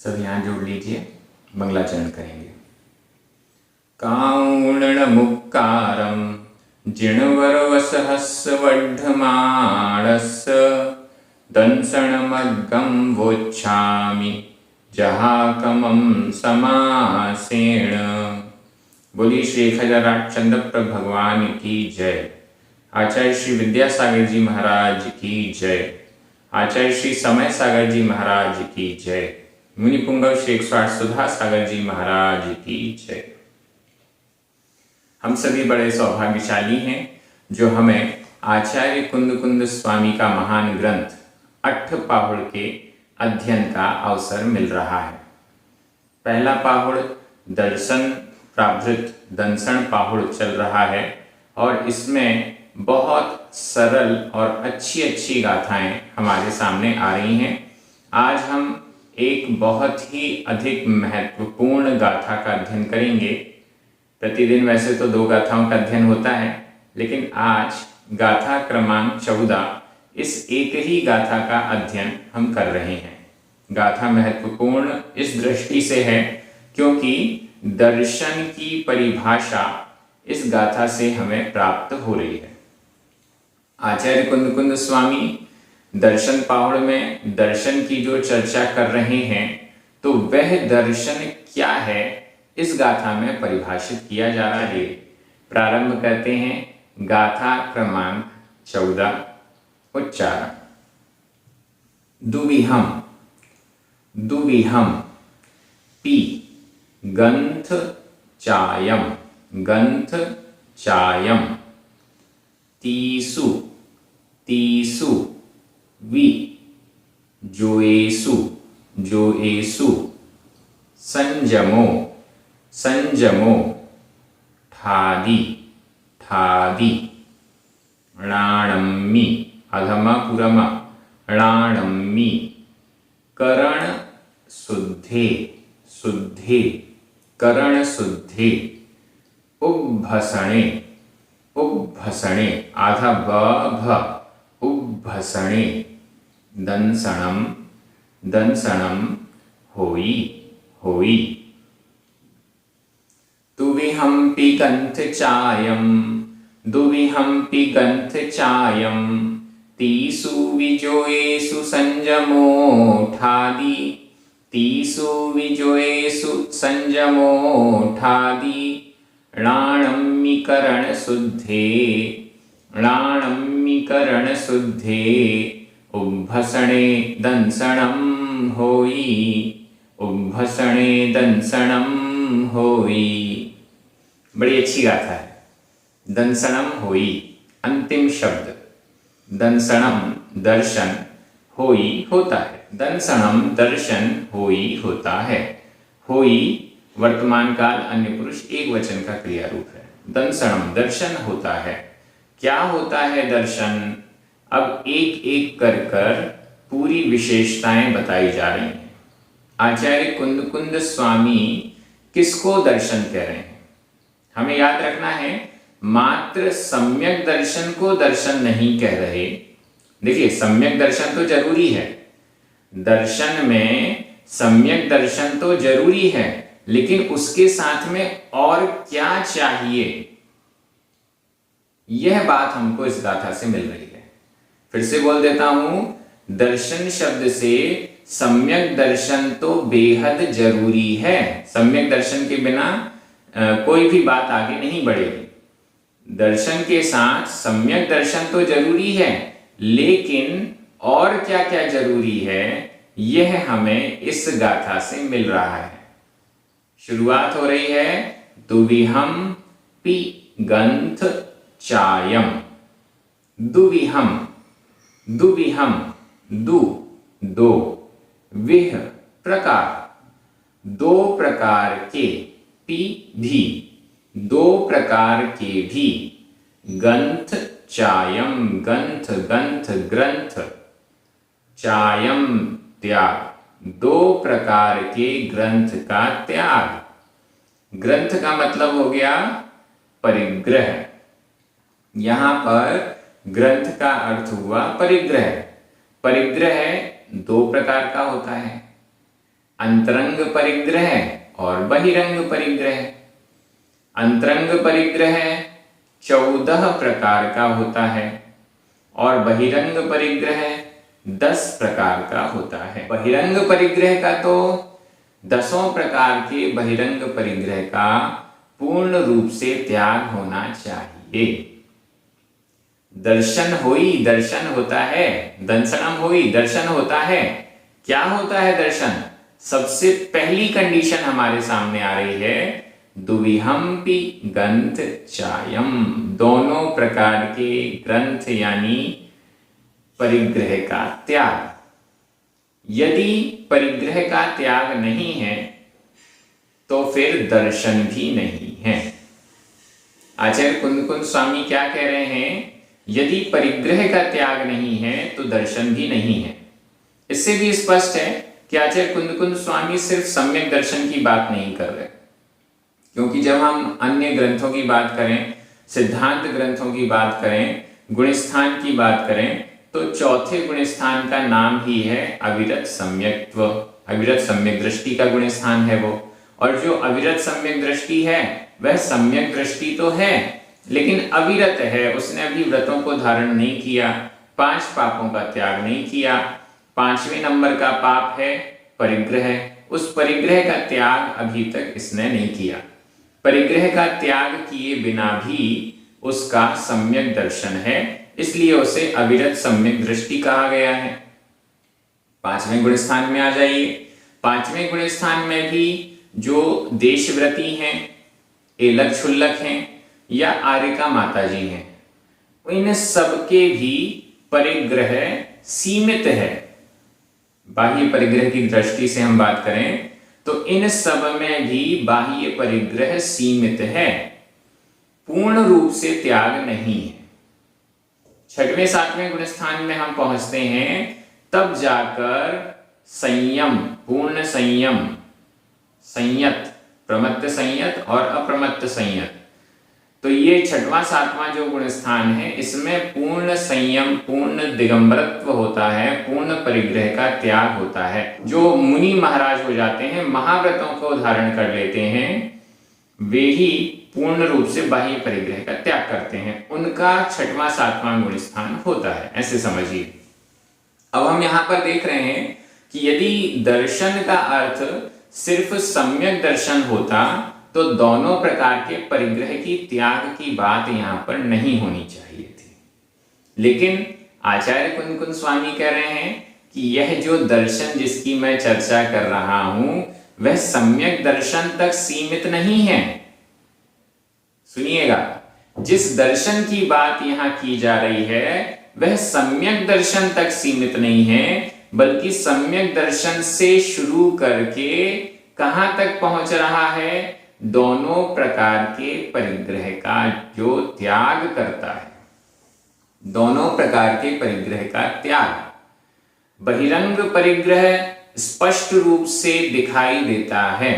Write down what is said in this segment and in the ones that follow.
सब यहाँ जोड़ लीजिए, मंगलाचरण करेंगे। काउणमुक्कारं जिणवरवसहस्रवर्धमाणस्य दंसनमग्गं वोच्छामि जहाकमं समासेन। बोलिए श्री 1008 चंद्रप्रभ भगवान की जय। आचार्य श्री विद्यासागर जी महाराज की जय। आचार्य श्री समय सागर जी महाराज की जय। मुनि पुंगव श्री 108 सुधा सागर जी महाराज की जय। हम सभी बड़े सौभाग्यशाली हैं जो हमें आचार्य कुंद कुंद स्वामी का महान ग्रंथ अट्ठपाहुड़ के अध्ययन का अवसर मिल रहा है। पहला पाहुड़ दर्शन प्राभृत दंसन पाहुड़ चल रहा है और इसमें बहुत सरल और अच्छी अच्छी गाथाएं हमारे सामने आ रही हैं। आज हम एक बहुत ही अधिक महत्वपूर्ण गाथा का अध्ययन करेंगे। प्रतिदिन वैसे तो 2 गाथाओं का अध्ययन होता है, लेकिन आज गाथा क्रमांक 14 इस एक ही गाथा का अध्ययन हम कर रहे हैं। गाथा महत्वपूर्ण इस दृष्टि से है क्योंकि दर्शन की परिभाषा इस गाथा से हमें प्राप्त हो रही है। आचार्य कुंद कुंद स्वामी दर्शन पाहुड़ में दर्शन की जो चर्चा कर रहे हैं, तो वह दर्शन क्या है इस गाथा में परिभाषित किया जा रहा है। प्रारंभ करते हैं गाथा क्रमांक 14। उच्चारण। दुविहम दुविहम पी गंथ चायम गंथ चायम तीसु तीसु वि जोएसु जोएसु संजमो संजमो ठादी ठादी णाणम्मि अधम पुरम णाणम्मि करण शुद्धे शुद्धे करण शुद्धे उद्भसणे उद्भसणे आधा भ उद्भसणे दंसनम दंसनम होई होई। दुविहंपि गंथ चायम दुविहंपि गंथ चायम तीसु विजोएसु संजमो ठादी तीसु विजोएसु संजमो ठादी णाणम्मीकरण शुद्धे णाणम्मीकरण शुद्धे उद्भसणे दंसनम होई उद्भसणे दंसनम होई। बड़ी अच्छी गाथा है। दंसनम होई अंतिम शब्द। दंसनम दर्शन, होई होता है। दंसनम दर्शन, होई होता है। होई वर्तमान काल अन्य पुरुष एक वचन का क्रिया रूप है। दंसनम दर्शन होता है। क्या होता है दर्शन? अब एक एक कर कर पूरी विशेषताएं बताई जा रही हैं। आचार्य कुंद कुंद स्वामी किसको दर्शन कह रहे हैं? हमें याद रखना है, मात्र सम्यक दर्शन को दर्शन नहीं कह रहे। देखिए, सम्यक दर्शन तो जरूरी है, दर्शन में सम्यक दर्शन तो जरूरी है, लेकिन उसके साथ में और क्या चाहिए, यह बात हमको इस गाथा से मिल रही है। फिर से बोल देता हूं, दर्शन शब्द से सम्यक दर्शन तो बेहद जरूरी है। सम्यक दर्शन के बिना कोई भी बात आगे नहीं बढ़ेगी। दर्शन के साथ सम्यक दर्शन तो जरूरी है, लेकिन और क्या क्या जरूरी है, यह हमें इस गाथा से मिल रहा है। शुरुआत हो रही है दुविहम पी गंथ चायम। दुविहम दुविहम दु दो, विह प्रकार, 2 प्रकार के, पी भी 2 प्रकार के भी, गंथ चायम गंथ गंथ ग्रंथ, चायम त्याग, 2 प्रकार के ग्रंथ का त्याग। ग्रंथ का मतलब हो गया परिग्रह। यहां पर ग्रंथ का अर्थ हुआ परिग्रह। परिग्रह 2 प्रकार का होता है। अंतरंग परिग्रह और बहिरंग परिग्रह। अंतरंग परिग्रह 14 प्रकार का होता है और बहिरंग परिग्रह 10 प्रकार का होता है। बहिरंग परिग्रह का तो 10 प्रकार के बहिरंग परिग्रह का पूर्ण रूप से त्याग होना चाहिए। दर्शन होई दर्शन होता है, दंसनम होई दर्शन होता है। क्या होता है दर्शन? सबसे पहली कंडीशन हमारे सामने आ रही है, दुविहंपि ग्रंथ चायम, दोनों प्रकार के ग्रंथ यानी परिग्रह का त्याग। यदि परिग्रह का त्याग नहीं है तो फिर दर्शन भी नहीं है। आचार्य कुंद स्वामी क्या कह रहे हैं? यदि परिग्रह का त्याग नहीं है तो दर्शन भी नहीं है। इससे भी स्पष्ट है कि आचार्य कुंद स्वामी सिर्फ सम्यक दर्शन की बात नहीं कर रहे, क्योंकि जब हम अन्य ग्रंथों की बात करें, सिद्धांत ग्रंथों की बात करें, गुणस्थान की बात करें, तो चौथे गुणस्थान का नाम ही है अविरत सम्यक्त्व। अविरत सम्यक दृष्टि का गुणस्थान है वो। और जो अविरत सम्यक दृष्टि है वह सम्यक दृष्टि तो है लेकिन अविरत है, उसने अभी व्रतों को धारण नहीं किया, 5 पापों का त्याग नहीं किया। 5वें नंबर का पाप है परिग्रह। उस परिग्रह का त्याग अभी तक इसने नहीं किया। परिग्रह का त्याग किए बिना भी उसका सम्यक दर्शन है, इसलिए उसे अविरत सम्यक दृष्टि कहा गया है। 5वें गुणस्थान में आ जाइए। 5वें गुणस्थान में भी जो देशव्रती हैं, एलक छुल्लक हैं या आर्यका माता जी हैं, इन सबके भी परिग्रह सीमित है। बाह्य परिग्रह की दृष्टि से हम बात करें तो इन सब में भी बाह्य परिग्रह सीमित है, पूर्ण रूप से त्याग नहीं है। 6वें 7वें गुणस्थान में हम पहुंचते हैं, तब जाकर संयम, पूर्ण संयम, संयत, प्रमत्त संयत और अप्रमत्त संयत, तो ये 6वां 7वां जो गुणस्थान है इसमें पूर्ण संयम, पूर्ण दिगंबरत्व होता है, पूर्ण परिग्रह का त्याग होता है। जो मुनि महाराज हो जाते हैं, महाव्रतों को धारण कर लेते हैं, वे ही पूर्ण रूप से बाह्य परिग्रह का त्याग करते हैं, उनका 6वां 7वां गुणस्थान होता है, ऐसे समझिए। अब हम यहां पर देख रहे हैं कि यदि दर्शन का अर्थ सिर्फ सम्यक दर्शन होता तो दोनों प्रकार के परिग्रह की त्याग की बात यहां पर नहीं होनी चाहिए थी। लेकिन आचार्य कुंद स्वामी कह रहे हैं कि यह जो दर्शन जिसकी मैं चर्चा कर रहा हूं वह सम्यक दर्शन तक सीमित नहीं है। सुनिएगा, जिस दर्शन की बात यहां की जा रही है वह सम्यक दर्शन तक सीमित नहीं है, बल्कि सम्यक दर्शन से शुरू करके कहां तक पहुंच रहा है? दोनों प्रकार के परिग्रह का जो त्याग करता है, दोनों प्रकार के परिग्रह का त्याग। बहिरंग परिग्रह स्पष्ट रूप से दिखाई देता है।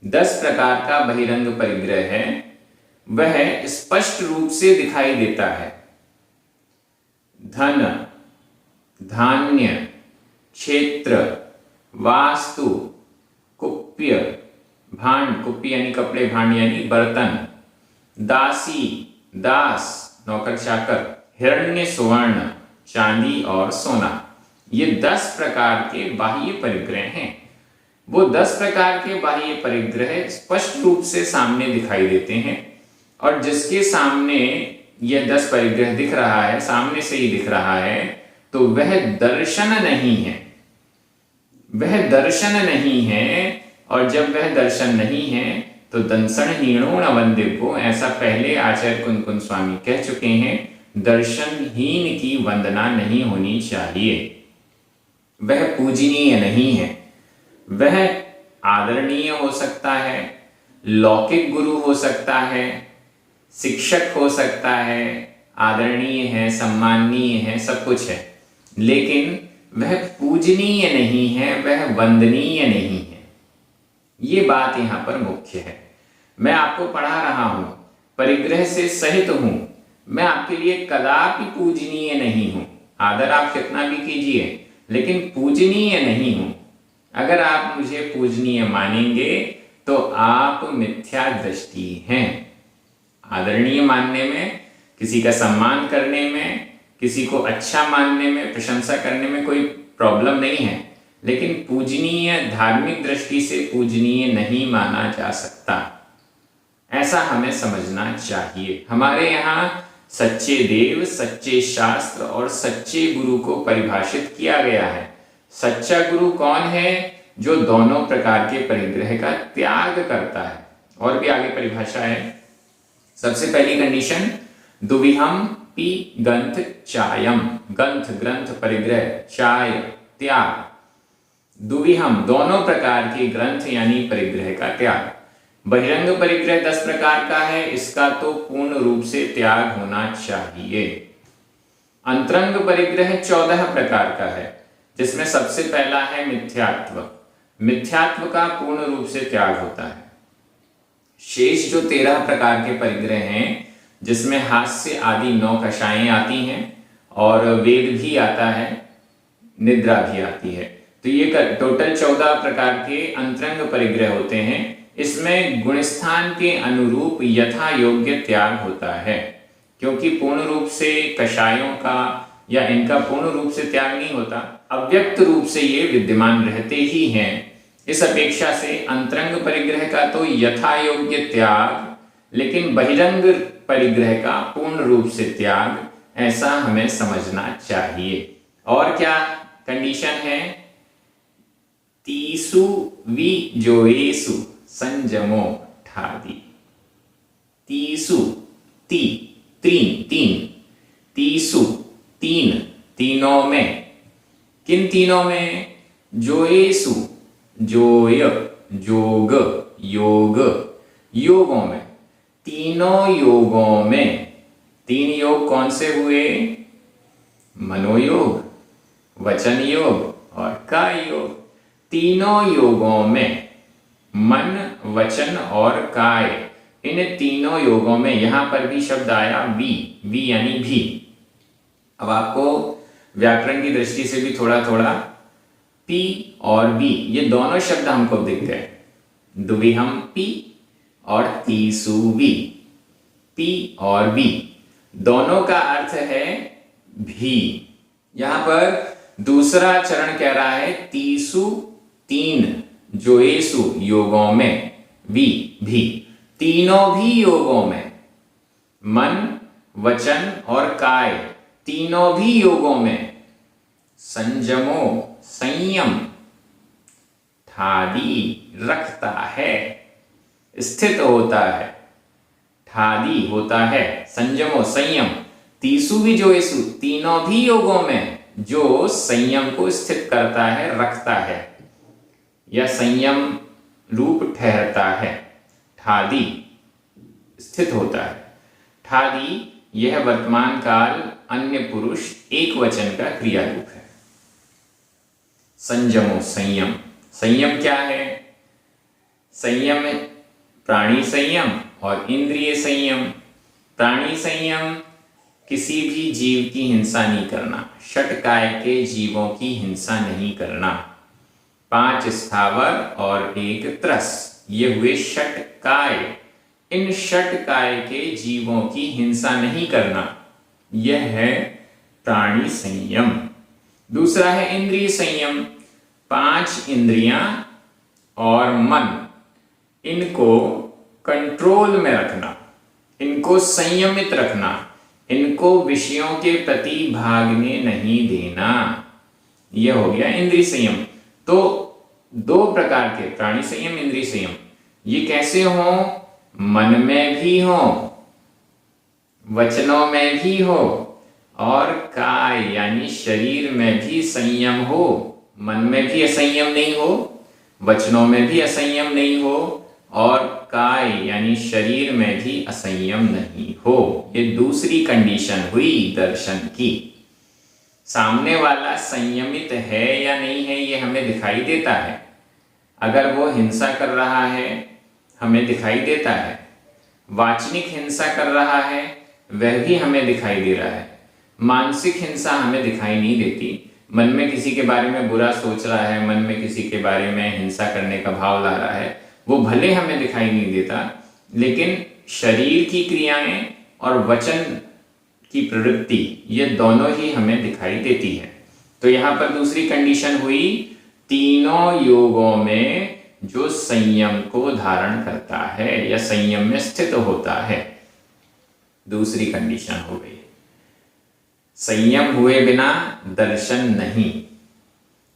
10 प्रकार का बहिरंग परिग्रह है, वह स्पष्ट रूप से दिखाई देता है। धन, धान्य, क्षेत्र, वास्तु, कुप्य, भांड, कुप्य यानी कपड़े, भांड यानी बर्तन, दासी, दास, नौकर चाकर, हिरण्य सुवर्ण, चांदी और सोना, ये 10 प्रकार के बाह्य परिग्रह हैं। वो 10 प्रकार के बाह्य परिग्रह स्पष्ट रूप से सामने दिखाई देते हैं, और जिसके सामने यह 10 परिग्रह दिख रहा है, सामने से ही दिख रहा है, तो वह दर्शन नहीं है, वह दर्शन नहीं है। और जब वह दर्शन नहीं है तो दंसनहीनो न वंदिभ्यो, ऐसा पहले आचार्य कुंद स्वामी कह चुके हैं, दर्शनहीन की वंदना नहीं होनी चाहिए। वह पूजनीय नहीं है, वह आदरणीय हो सकता है, लौकिक गुरु हो सकता है, शिक्षक हो सकता है, आदरणीय है, सम्माननीय है, सब कुछ है, लेकिन वह पूजनीय नहीं है, वह वंदनीय नहीं है। ये बात यहां पर मुख्य है। मैं आपको पढ़ा रहा हूं, परिग्रह से सहित हूं, मैं आपके लिए कदापि पूजनीय नहीं हूं। आदर आप कितना भी कीजिए, लेकिन पूजनीय नहीं हूं। अगर आप मुझे पूजनीय मानेंगे तो आप मिथ्या दृष्टि हैं। आदरणीय मानने में, किसी का सम्मान करने में, किसी को अच्छा मानने में, प्रशंसा करने में कोई प्रॉब्लम नहीं है, लेकिन पूजनीय धार्मिक दृष्टि से पूजनीय नहीं माना जा सकता, ऐसा हमें समझना चाहिए। हमारे यहाँ सच्चे देव, सच्चे शास्त्र और सच्चे गुरु को परिभाषित किया गया है। सच्चा गुरु कौन है? जो दोनों प्रकार के परिग्रह का त्याग करता है। और भी आगे परिभाषा है। सबसे पहली कंडीशन, दुविहम पी गंथ चायम। गंथ ग्रंथ परिग्रह, चाय त्याग। दुविहम दोनों प्रकार के ग्रंथ यानी परिग्रह का त्याग। बहिरंग परिग्रह 10 प्रकार का है, इसका तो पूर्ण रूप से त्याग होना चाहिए। अंतरंग परिग्रह 14 प्रकार का है, जिसमें सबसे पहला है मिथ्यात्व। मिथ्यात्व का पूर्ण रूप से त्याग होता है। शेष जो 13 प्रकार के परिग्रह हैं, जिसमें हास्य आदि 9 कषाएं आती हैं और वेद भी आता है, निद्रा भी आती है, तो ये टोटल 14 प्रकार के अंतरंग परिग्रह होते हैं। इसमें गुणस्थान के अनुरूप यथा योग्य त्याग होता है, क्योंकि पूर्ण रूप से कषायों का या इनका पूर्ण रूप से त्याग नहीं होता, अव्यक्त रूप से ये विद्यमान रहते ही हैं। इस अपेक्षा से अंतरंग परिग्रह का तो यथा योग्य त्याग, लेकिन बहिरंग परिग्रह का पूर्ण रूप से त्याग, ऐसा हमें समझना चाहिए। और क्या कंडीशन है? तीसु वि जोएसु संजमो ठादी। तीसु तीन, तीसु तीन, तीनों में। किन तीनों में? जोएसु जोय जोग योग, योगों में। तीनों योगों में। 3 योग कौन से हुए? मनोयोग, वचन योग और काय योग। तीनों योगों में, मन, वचन और काय, इन तीनों योगों में, यहां पर भी शब्द आया वी यानी भी। अब आपको व्याकरण की दृष्टि से भी थोड़ा थोड़ा पी और बी, ये दोनों शब्द हमको दिख गए। दुविहम पी और तीसु वी। पी और बी दोनों का अर्थ है भी। यहां पर दूसरा चरण कह रहा है तीसु 3, जोएसु योगों में, वी भी, तीनों भी योगों में, मन, वचन और काय, तीनों भी योगों में। संजमो संयम, ठादी रखता है, स्थित होता है, ठादी होता है, संजमो संयम। तीसु भी जोएसु, तीनों भी योगों में जो संयम को स्थित करता है, रखता है या संयम रूप ठहरता है। ठादी स्थित होता है। ठादी यह वर्तमान काल अन्य पुरुष एक वचन का क्रिया रूप है। संजमो संयम। संयम क्या है? संयम प्राणी संयम और इंद्रिय संयम। प्राणी संयम किसी भी जीव की हिंसा नहीं करना, षटकाय के जीवों की हिंसा नहीं करना। 5 स्थावर और 1 त्रस, ये हुए षटकाय। इन षटकाय के जीवों की हिंसा नहीं करना, यह है प्राणी संयम। दूसरा है इंद्रिय संयम। 5 इंद्रियां और मन, इनको कंट्रोल में रखना, इनको संयमित रखना, इनको विषयों के प्रति भागने नहीं देना, यह हो गया इंद्रिय संयम। तो 2 प्रकार के प्राणी संयम, इंद्रिय संयम, ये कैसे हो? मन में भी हो, वचनों में भी हो और काय यानी शरीर में भी संयम हो। मन में भी असंयम नहीं हो, वचनों में भी असंयम नहीं हो और काय यानी शरीर में भी असंयम नहीं हो। ये दूसरी कंडीशन हुई दर्शन की। सामने वाला संयमित है या नहीं है, ये हमें दिखाई देता है। अगर वो हिंसा कर रहा है, हमें दिखाई देता है। वाचनिक हिंसा कर रहा है, वह भी हमें दिखाई दे रहा है। मानसिक हिंसा हमें दिखाई नहीं देती, मन में किसी के बारे में बुरा सोच रहा है, मन में किसी के बारे में हिंसा करने का भाव ला रहा है, वो भले हमें दिखाई नहीं देता, लेकिन शरीर की क्रियाएं और वचन की प्रवृत्ति ये दोनों ही हमें दिखाई देती है। तो यहाँ पर दूसरी कंडीशन हुई, तीनों योगों में जो संयम को धारण करता है या संयम में स्थित होता है, दूसरी कंडीशन हो गई। संयम हुए बिना दर्शन नहीं।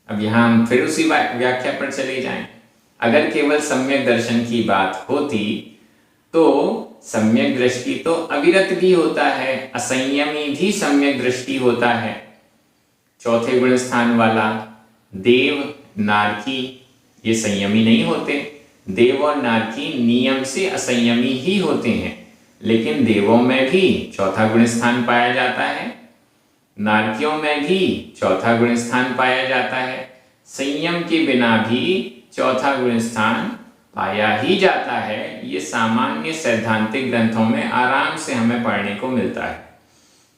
अब यहां हम फिर उसी व्याख्या पर चले जाएं। अगर केवल सम्यक दर्शन की बात होती तो सम्यक दृष्टि तो अविरत भी होता है, असंयमी भी सम्यक दृष्टि होता है। चौथे गुण स्थान वाला देव, नारकी ये संयमी नहीं होते। देव और नारकी नियम से असंयमी ही होते हैं, लेकिन देवों में भी चौथा गुण स्थान पाया जाता है, नारकियों में भी चौथा गुण स्थान पाया जाता है। संयम के बिना भी चौथा गुण स्थान पाया ही जाता है। ये सामान्य सैद्धांतिक ग्रंथों में आराम से हमें पढ़ने को मिलता है।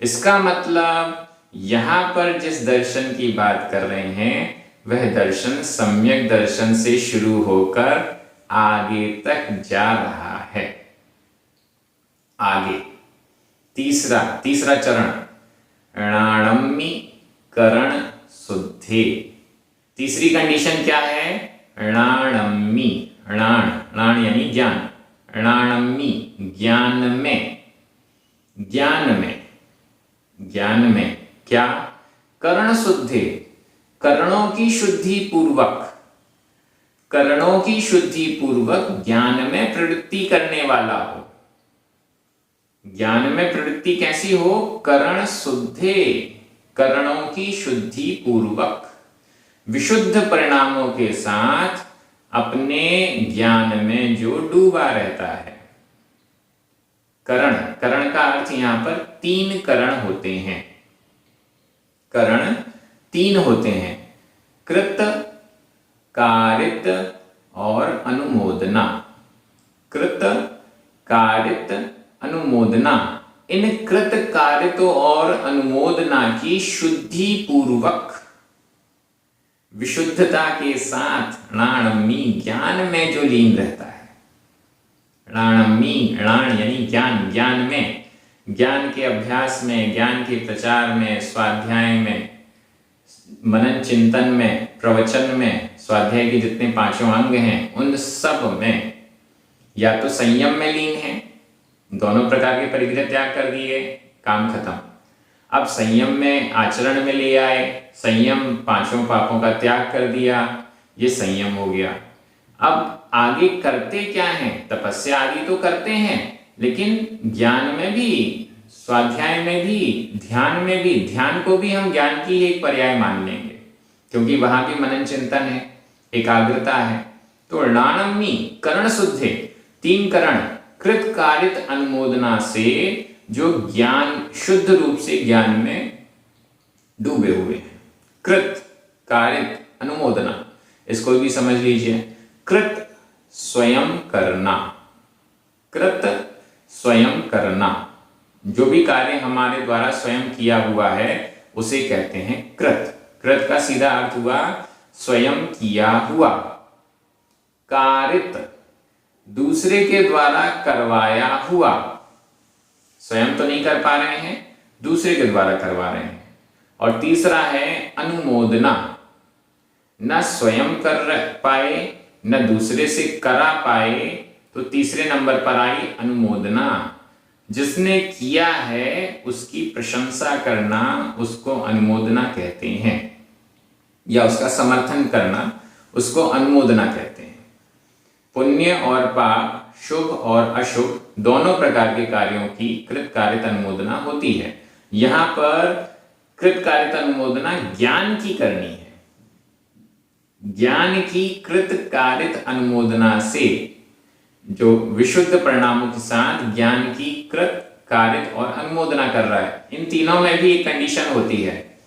इसका मतलब यहाँ पर जिस दर्शन की बात कर रहे हैं वह दर्शन सम्यक दर्शन से शुरू होकर आगे तक जा रहा है। आगे तीसरा चरण, णाणम्मी करण शुद्धे। तीसरी कंडीशन क्या है? णाणम्मी, णाण यानी ज्ञान, णाणम्मी ज्ञान में, ज्ञान में क्या? करण शुद्धे, करणों की शुद्धि पूर्वक, करणों की शुद्धि पूर्वक ज्ञान में प्रवृत्ति करने वाला हो। ज्ञान में प्रवृत्ति कैसी हो? करण शुद्धे, करणों की शुद्धि पूर्वक विशुद्ध परिणामों के साथ अपने ज्ञान में जो डूबा रहता है। करण का अर्थ यहां पर 3 करण होते हैं। करण 3 होते हैं, कृत, कारित और अनुमोदना। कृत, कारित, अनुमोदना। इन कृत, कारित और अनुमोदना की शुद्धि पूर्वक विशुद्धता के साथ णाणम्मी ज्ञान में जो लीन रहता है। णाणम्मी, णाण यानी ज्ञान, ज्ञान में, ज्ञान के अभ्यास में, ज्ञान के प्रचार में, स्वाध्याय में, मनन चिंतन में, प्रवचन में, स्वाध्याय के जितने 5 अंग हैं उन सब में या तो संयम में लीन है, दोनों प्रकार के परिग्रह त्याग कर दिए, काम खत्म। अब संयम में आचरण में ले आए, संयम 5 पापों का त्याग कर दिया, ये संयम हो गया। अब आगे करते क्या हैं? तपस्या आदि तो करते हैं, लेकिन ज्ञान में भी, स्वाध्याय में भी, ध्यान में भी, ध्यान को भी हम ज्ञान की एक पर्याय मान लेंगे, क्योंकि वहां भी मनन चिंतन है, एकाग्रता है। तो णाणम्मी करण शुद्धे, 3 करण कृत, कारित, अनुमोदना से जो ज्ञान शुद्ध रूप से ज्ञान में डूबे हुए हैं। कृत, कारित, अनुमोदना, इसको भी समझ लीजिए। कृत स्वयं करना, कृत स्वयं करना, जो भी कार्य हमारे द्वारा स्वयं किया हुआ है उसे कहते हैं कृत। कृत का सीधा अर्थ हुआ स्वयं किया हुआ। कारित दूसरे के द्वारा करवाया हुआ, स्वयं तो नहीं कर पा रहे हैं, दूसरे के द्वारा करवा रहे हैं। और तीसरा है अनुमोदना, न स्वयं कर पाए न दूसरे से करा पाए, तो तीसरे नंबर पर आई अनुमोदना। जिसने किया है उसकी प्रशंसा करना, उसको अनुमोदना कहते हैं, या उसका समर्थन करना, उसको अनुमोदना कहते हैं। पुण्य और पाप, शुभ और अशुभ दोनों प्रकार के कार्यों की कृत, कारित, अनुमोदना होती है। यहां पर कृत, कारित, अनुमोदना ज्ञान की करनी है। ज्ञान की कृत, कारित, अनुमोदना से जो विशुद्ध परिणामों के साथ ज्ञान की कृत, कारित और अनुमोदना कर रहा है। इन तीनों में भी एक कंडीशन होती है,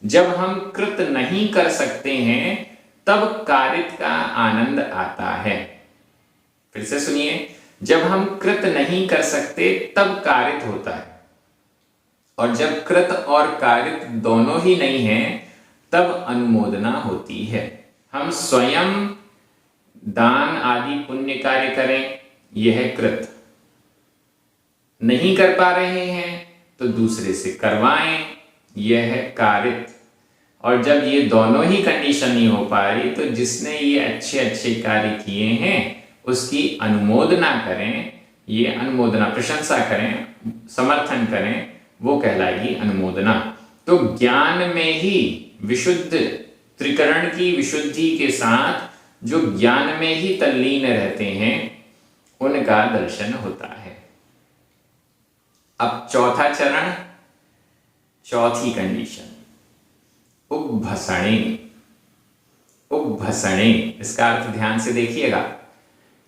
जब हम कृत नहीं कर सकते हैं तब कारित का आनंद आता है। फिर से सुनिए, जब हम कृत नहीं कर सकते तब कारित होता है, और जब कृत और कारित दोनों ही नहीं है तब अनुमोदना होती है। हम स्वयं दान आदि पुण्य कार्य करें, यह कृत। नहीं कर पा रहे हैं तो दूसरे से करवाएं, यह है कारित। और जब ये दोनों ही कंडीशन नहीं हो पा रही तो जिसने ये अच्छे अच्छे कार्य किए हैं उसकी अनुमोदना करें, ये अनुमोदना प्रशंसा करें, समर्थन करें, वो कहलाएगी अनुमोदना। तो ज्ञान में ही विशुद्ध, त्रिकरण की विशुद्धि के साथ जो ज्ञान में ही तल्लीन रहते हैं उनका दर्शन होता है। अब चौथा चरण, चौथी कंडीशन, उद्भसणे। उद्भसणे, इसका अर्थ ध्यान से देखिएगा,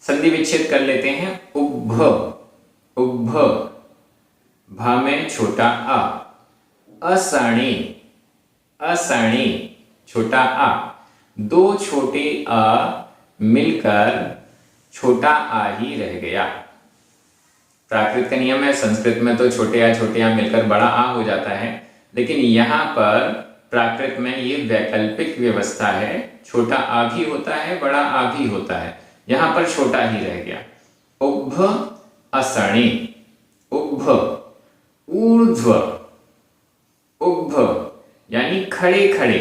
संधि विच्छेद कर लेते हैं। उद्भ, उद्भ, भ में छोटा अ, असणे, असणे, छोटा आ, दो छोटे अ मिलकर छोटा आ ही रह गया। प्राकृत का नियम है, संस्कृत में तो छोटे आ मिलकर बड़ा आ हो जाता है, लेकिन यहाँ पर प्राकृत में ये वैकल्पिक व्यवस्था है, छोटा आ भी होता है, बड़ा आ भी होता है, यहाँ पर छोटा ही रह गया। उद्भ असणे, उद्भ, ऊर्ध्व, उद्भ यानी खड़े खड़े,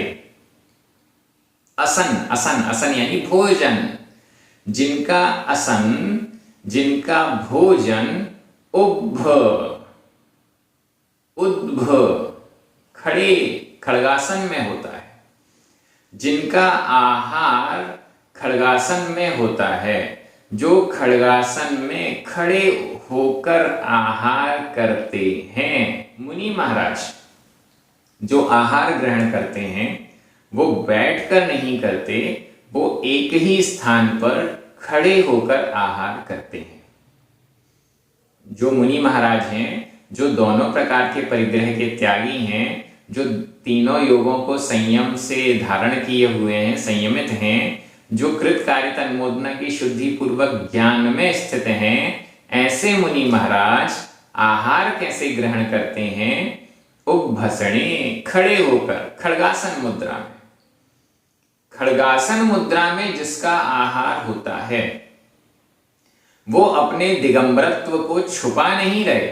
असन, असन, असन यानी भोजन, जिनका असन, जिनका भोजन उद्भ, उद्भ, खड़े खड़गासन में होता है, जिनका आहार खड़गासन में होता है, जो खड़गासन में खड़े होकर आहार करते हैं। मुनि महाराज जो आहार ग्रहण करते हैं वो बैठकर नहीं करते, वो एक ही स्थान पर खड़े होकर आहार करते हैं। जो मुनि महाराज हैं, जो दोनों प्रकार के परिग्रह के त्यागी हैं, जो तीनों योगों को संयम से धारण किए हुए हैं, संयमित हैं, जो कृत कार्य अनुमोदना की शुद्धि पूर्वक ज्ञान में स्थित हैं, ऐसे मुनि महाराज आहार कैसे ग्रहण करते हैं? उद्भसणे, खड़े होकर, खड़गासन मुद्रा में। खड़गासन मुद्रा में जिसका आहार होता है वो अपने दिगंबरत्व को छुपा नहीं रहे।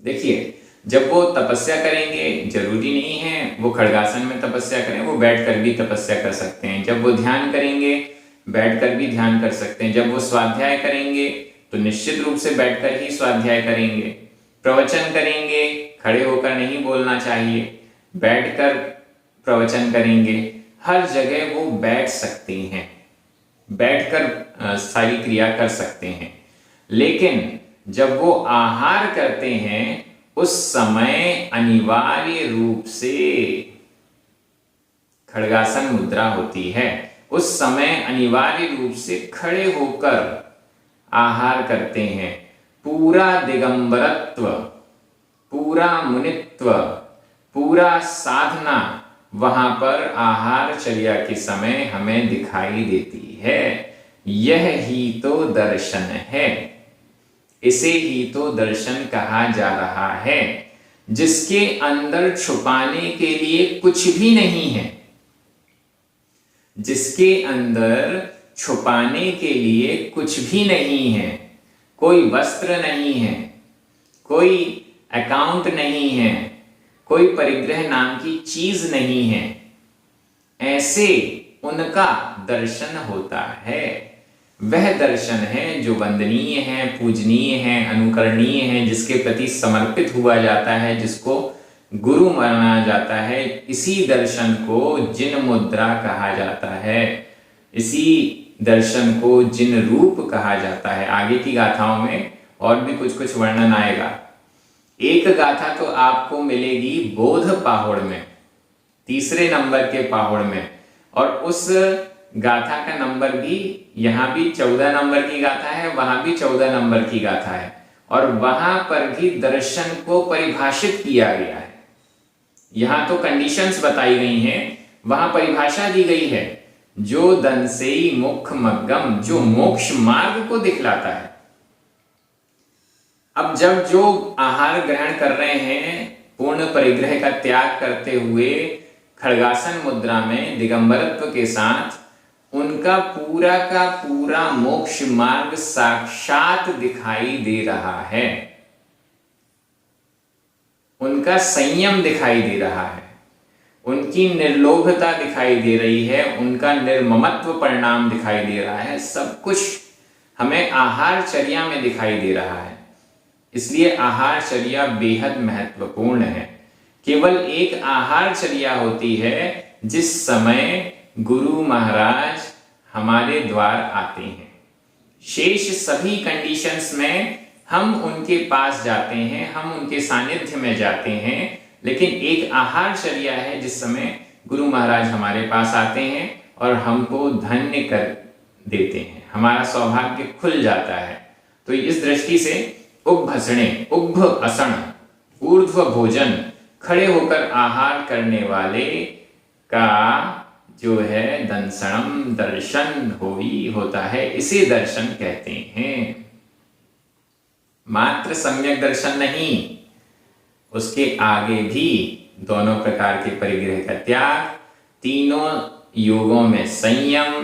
देखिए, जब वो तपस्या करेंगे, जरूरी नहीं है वो खड़गासन में तपस्या करें, वो बैठकर भी तपस्या कर सकते हैं। जब वो ध्यान करेंगे, बैठकर भी ध्यान कर सकते हैं। जब वो स्वाध्याय करेंगे तो निश्चित रूप से बैठकर ही स्वाध्याय करेंगे। प्रवचन करेंगे, खड़े होकर नहीं बोलना चाहिए, बैठकर प्रवचन करेंगे। हर जगह वो बैठ सकते हैं, बैठकर सारी क्रिया कर सकते हैं। लेकिन जब वो आहार करते हैं उस समय अनिवार्य रूप से खड़गासन मुद्रा होती है। उस समय अनिवार्य रूप से खड़े होकर आहार करते हैं। पूरा दिगंबरत्व, पूरा मुनित्व, पूरा साधना वहां पर आहार चर्या के समय हमें दिखाई देती है। यह ही तो दर्शन है, इसे ही तो दर्शन कहा जा रहा है, जिसके अंदर छुपाने के लिए कुछ भी नहीं है। जिसके अंदर छुपाने के लिए कुछ भी नहीं है, कोई वस्त्र नहीं है, कोई अकाउंट नहीं है, कोई परिग्रह नाम की चीज नहीं है, ऐसे उनका दर्शन होता है। वह दर्शन है जो वंदनीय है, पूजनीय है, अनुकरणीय है, जिसके प्रति समर्पित हुआ जाता है, जिसको गुरु माना जाता है। इसी दर्शन को जिन मुद्रा कहा जाता है, इसी दर्शन को जिन रूप कहा जाता है। आगे की गाथाओं में और भी कुछ कुछ वर्णन आएगा। एक गाथा तो आपको मिलेगी बोध पाहुड़ में, तीसरे नंबर के पाहुड़ में, और उस गाथा का नंबर भी, यहां भी 14 नंबर की गाथा है, वहां भी 14 नंबर की गाथा है, और वहां पर भी दर्शन को परिभाषित किया गया है। यहां तो कंडीशंस बताई गई हैं, वहां परिभाषा दी गई है, जो दंसेई मुख मग्गम, जो मोक्ष मार्ग को दिखलाता है। अब जब जो आहार ग्रहण कर रहे हैं, पूर्ण परिग्रह का त्याग करते हुए खड्गासन मुद्रा में दिगंबरत्व के साथ उनका पूरा का पूरा मोक्ष मार्ग साक्षात दिखाई दे रहा है, उनका संयम दिखाई दे रहा है, उनकी निर्लोभता दिखाई दे रही है, उनका निर्ममत्व परिणाम दिखाई दे रहा है। सब कुछ हमें आहारचर्या में दिखाई दे रहा है। इसलिए आहारचर्या बेहद महत्वपूर्ण है। केवल एक आहारचर्या होती है जिस समय गुरु महाराज हमारे द्वार आते हैं। शेष सभी कंडीशंस में हम उनके पास जाते हैं, हम उनके सानिध्य में जाते हैं, लेकिन एक आहारचर्या है जिस समय गुरु महाराज हमारे पास आते हैं और हमको धन्य कर देते हैं, हमारा सौभाग्य खुल जाता है। तो इस दृष्टि से उभसणे, उभ असण, ऊर्ध्व भोजन, खड़े होकर आहार करने वाले का जो है दंसनम, दर्शन होता है। इसे दर्शन कहते हैं। मात्र सम्यक दर्शन नहीं, उसके आगे भी दोनों प्रकार के परिग्रह का त्याग, तीनों योगों में संयम,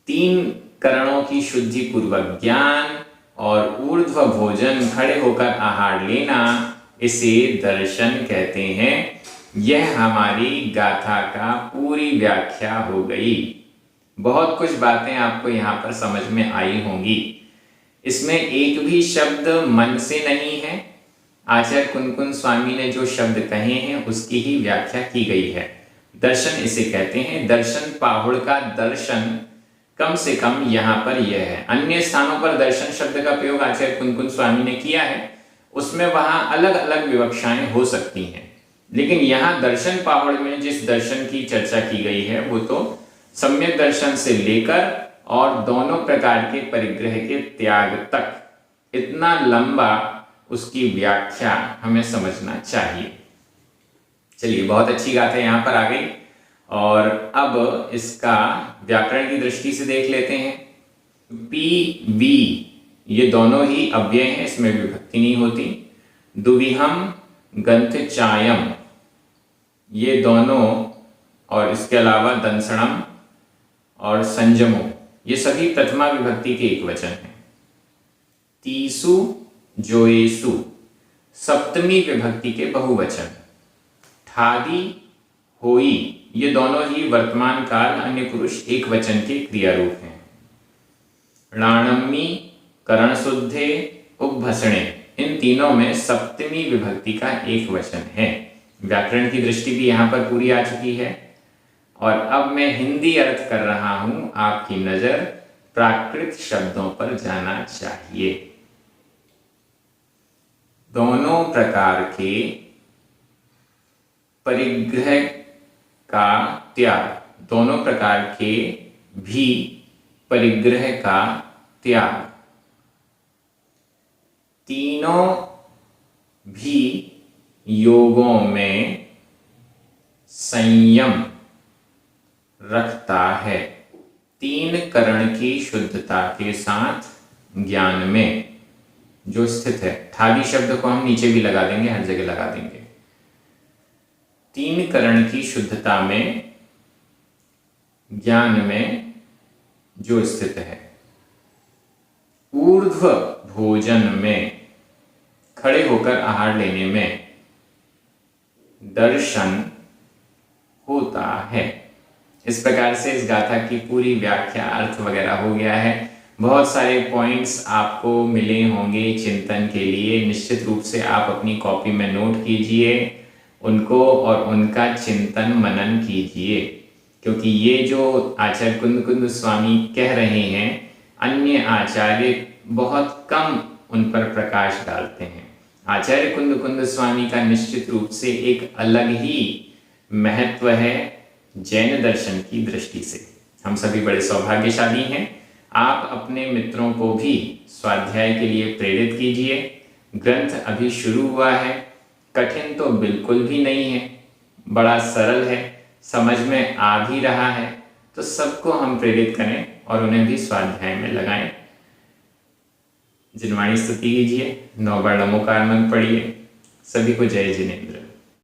तीन करणों की शुद्धि पूर्वक ज्ञान और ऊर्ध्व भोजन, खड़े होकर आहार लेना, इसे दर्शन कहते हैं। यह हमारी गाथा का पूरी व्याख्या हो गई। बहुत कुछ बातें आपको यहाँ पर समझ में आई होंगी। इसमें एक भी शब्द मन से नहीं है। आचार्य कुनकुन स्वामी ने जो शब्द कहे हैं उसकी ही व्याख्या की गई है। दर्शन इसे कहते हैं। दर्शन पाहुड़ का दर्शन कम से कम यहाँ पर यह है। अन्य स्थानों पर दर्शन शब्द का प्रयोग आचार्य कुनकुन स्वामी ने किया है, उसमें वहां अलग अलग विवक्षाएं हो सकती हैं, लेकिन यहाँ दर्शन पाहुड़ में जिस दर्शन की चर्चा की गई है वो तो सम्यक दर्शन से लेकर और दोनों प्रकार के परिग्रह के त्याग तक, इतना लंबा उसकी व्याख्या हमें समझना चाहिए। चलिए, बहुत अच्छी बात है यहाँ पर आ गई। और अब इसका व्याकरण की दृष्टि से देख लेते हैं। पी वी ये दोनों ही अव्यय हैं, इसमें विभक्ति नहीं होती। दुविहम, गंथ चायम ये दोनों, और इसके अलावा दंसणम और संजमो ये सभी प्रथमा विभक्ति के एक वचन हैं। तीसु, जोएसु सप्तमी विभक्ति के बहुवचन। ठादी, होई ये दोनों ही वर्तमान काल अन्य पुरुष एक वचन के क्रिया रूप हैं। राणम्मी, करण शुद्धे, उभसणे इन तीनों में सप्तमी विभक्ति का एक वचन है। व्याकरण की दृष्टि भी यहाँ पर पूरी आ चुकी है। और अब मैं हिंदी अर्थ कर रहा हूं, आपकी नजर प्राकृत शब्दों पर जाना चाहिए। दोनों प्रकार के परिग्रह का त्याग, दोनों प्रकार के भी परिग्रह का त्याग, तीनों भी योगों में संयम रखता है। तीन करण की शुद्धता के साथ ज्ञान में जो स्थित है। ठादी शब्द को हम नीचे भी लगा देंगे, हर जगह लगा देंगे। तीन करण की शुद्धता में ज्ञान में जो स्थित है। ऊर्ध्व भोजन में, खड़े होकर आहार लेने में दर्शन होता है। इस प्रकार से इस गाथा की पूरी व्याख्या, अर्थ वगैरह हो गया है। बहुत सारे पॉइंट्स आपको मिले होंगे चिंतन के लिए। निश्चित रूप से आप अपनी कॉपी में नोट कीजिए उनको और उनका चिंतन मनन कीजिए, क्योंकि ये जो आचार्य कुंद स्वामी कह रहे हैं, अन्य आचार्य बहुत कम उन पर प्रकाश डालते हैं। आचार्य कुंद स्वामी का निश्चित रूप से एक अलग ही महत्व है जैन दर्शन की दृष्टि से। हम सभी बड़े सौभाग्यशाली हैं। आप अपने मित्रों को भी स्वाध्याय के लिए प्रेरित कीजिए। ग्रंथ अभी शुरू हुआ है, कठिन तो बिल्कुल भी नहीं है, बड़ा सरल है, समझ में आ भी रहा है। तो सबको हम प्रेरित करें और उन्हें भी स्वाध्याय में लगाएं। जिनवाणी स्तुति कीजिए, 9 बार नमोकार मंत्र पढ़िए। सभी को जय जिनेन्द्र।